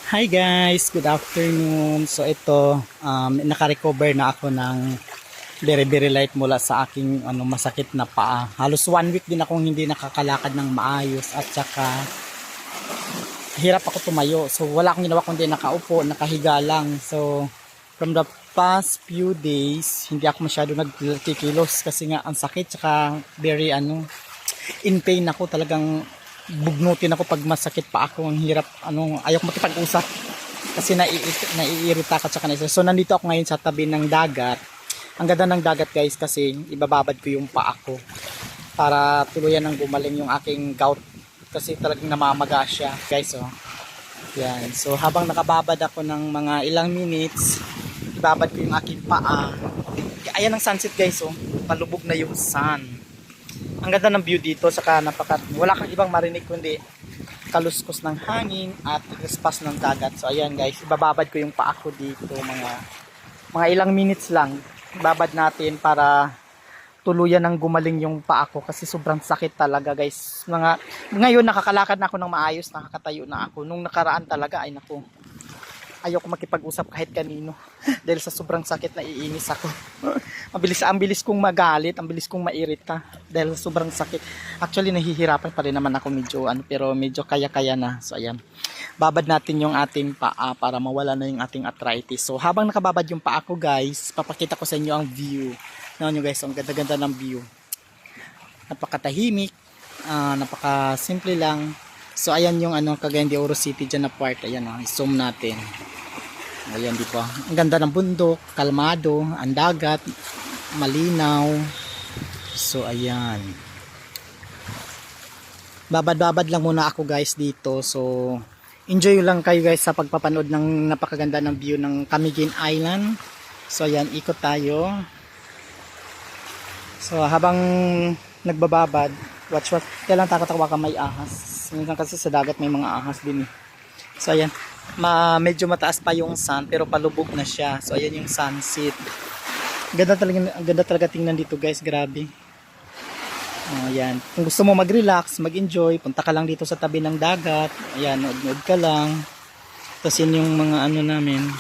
Hi guys, good afternoon. So ito, naka-recover na ako ng very light mula sa aking masakit na paa. Halos 1 week din akong hindi nakakalakad ng maayos at saka hirap ako tumayo. So wala akong ginawa kundi nakaupo, nakahiga lang. So from the past few days, hindi ako masyado nagkikilos kasi nga ang sakit saka very in pain ako, talagang bugnutin ako pag masakit pa ako. Ang hirap, ayaw ko makipag-usap kasi naiirita ka tsaka so nandito ako ngayon sa tabi ng dagat. Ang ganda ng dagat guys kasi ibababad ko yung paa ko para tuluyan ng gumaling yung aking gout kasi talagang namamaga siya guys. Yan. So habang nakababad ako ng mga ilang minutes, ibabad ko yung aking paa. Ayan ang sunset guys, palubog na yung sun. Ang ganda ng view dito, saka wala kang ibang marinig kundi kaluskos ng hangin at respas ng dagat. So ayan guys, ibababad ko yung paa ko dito, mga ilang minutes lang. Ibabad natin para tuluyan ng gumaling yung paa ko kasi sobrang sakit talaga guys. Ngayon nakakalakad na ako ng maayos, nakakatayo na ako. Nung nakaraan talaga ay naku, ayoko makipag-usap kahit kanino dahil sa sobrang sakit na iinis ako. ang bilis kong magalit, ang bilis kong mairita dahil sa sobrang sakit. Actually nahihirapan pa rin naman ako pero medyo kaya-kaya na. So ayan, babad natin yung ating paa para mawala na yung ating arthritis. So habang nakababad yung paa ko guys, papakita ko sa inyo ang view. Tingnan nyo guys, ang ganda-ganda ng view. Napakatahimik, napaka-simple lang. So ayan yung Cagayan de Oro City dyan na part. Ayan i-zoom natin. Ayan di ba? Ang ganda ng bundok, kalmado, ang dagat, malinaw. So ayan. Babad-babad lang muna ako guys dito. So enjoy lang kayo guys sa pagpapanood ng napakaganda ng view ng Camiguin Island. So ayan, ikot tayo. So habang nagbababad, watch. Kaya lang takot ako baka may ahas. Minsan kasi sa dagat may mga ahas din. So ayan, medyo mataas pa yung sun pero palubog na siya. So ayan yung sunset. Ganda talaga tingnan dito guys, grabe. Ayan, kung gusto mo mag-relax, mag-enjoy, punta ka lang dito sa tabi ng dagat. Ayan, nood ka lang. Tapos yun yung mga namin.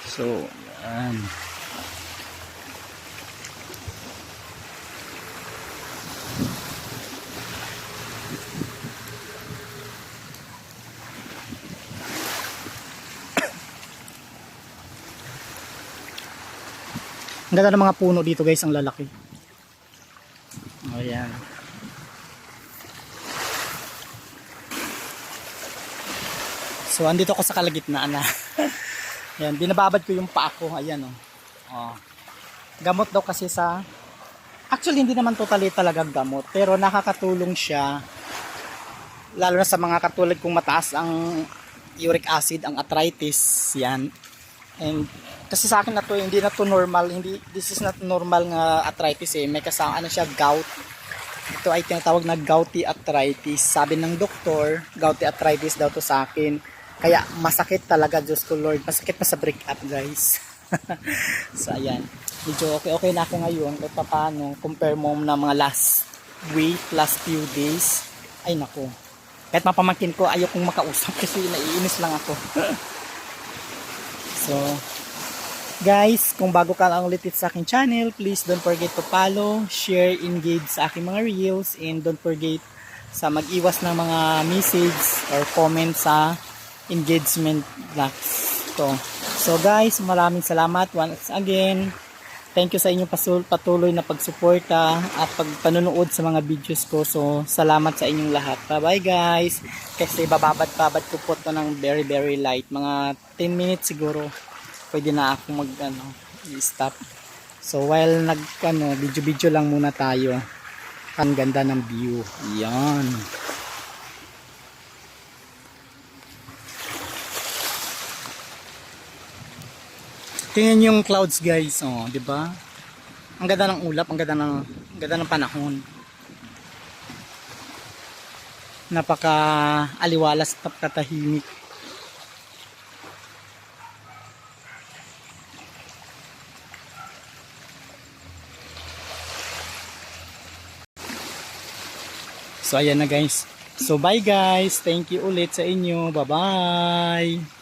So ayan. Ang ganda ng mga puno dito guys, ang lalaki. Ayan. So andito ako sa kalagitnaan na. Ayan, binababad ko yung paa ko. Ayan gamot daw kasi actually hindi naman totally talaga gamot, pero nakakatulong siya lalo na sa mga katulad kong mataas ang uric acid, ang arthritis. Yan. And kasi sa akin na to, hindi na to normal, this is not normal nga arthritis may kasama siya gout. Ito ay tinatawag na gouty arthritis. Sabi ng doktor, gouty arthritis daw to sa akin. Kaya masakit talaga, Diyos ko Lord, masakit pa sa break up guys. So ayan, medyo okay na ako ngayon. Kahit paano, compare mo na mga last few days, ay nako, kahit mapamangkin ko ayaw kong makausap kasi naiinis lang ako. So guys, kung bago ka lang ulit sa aking channel, please don't forget to follow, share, engage sa aking mga reels, and don't forget sa mag-iwas ng mga message or comment sa engagement box to. So guys, maraming salamat once again. Thank you sa inyong patuloy na pagsuporta at pagpanonood sa mga videos ko. So salamat sa inyong lahat. Bye bye guys. Kasi bababad ko po to ng very light. Mga 10 minutes siguro pwede na ako i-stop. So while video lang muna tayo. Ang ganda ng view. Yan. Tingnan yung clouds guys, di ba? Ang ganda ng ulap, ang ganda ng panahon. Napaka aliwalas, napakatahimik. So ayan na guys. So bye guys. Thank you ulit sa inyo. Bye-bye.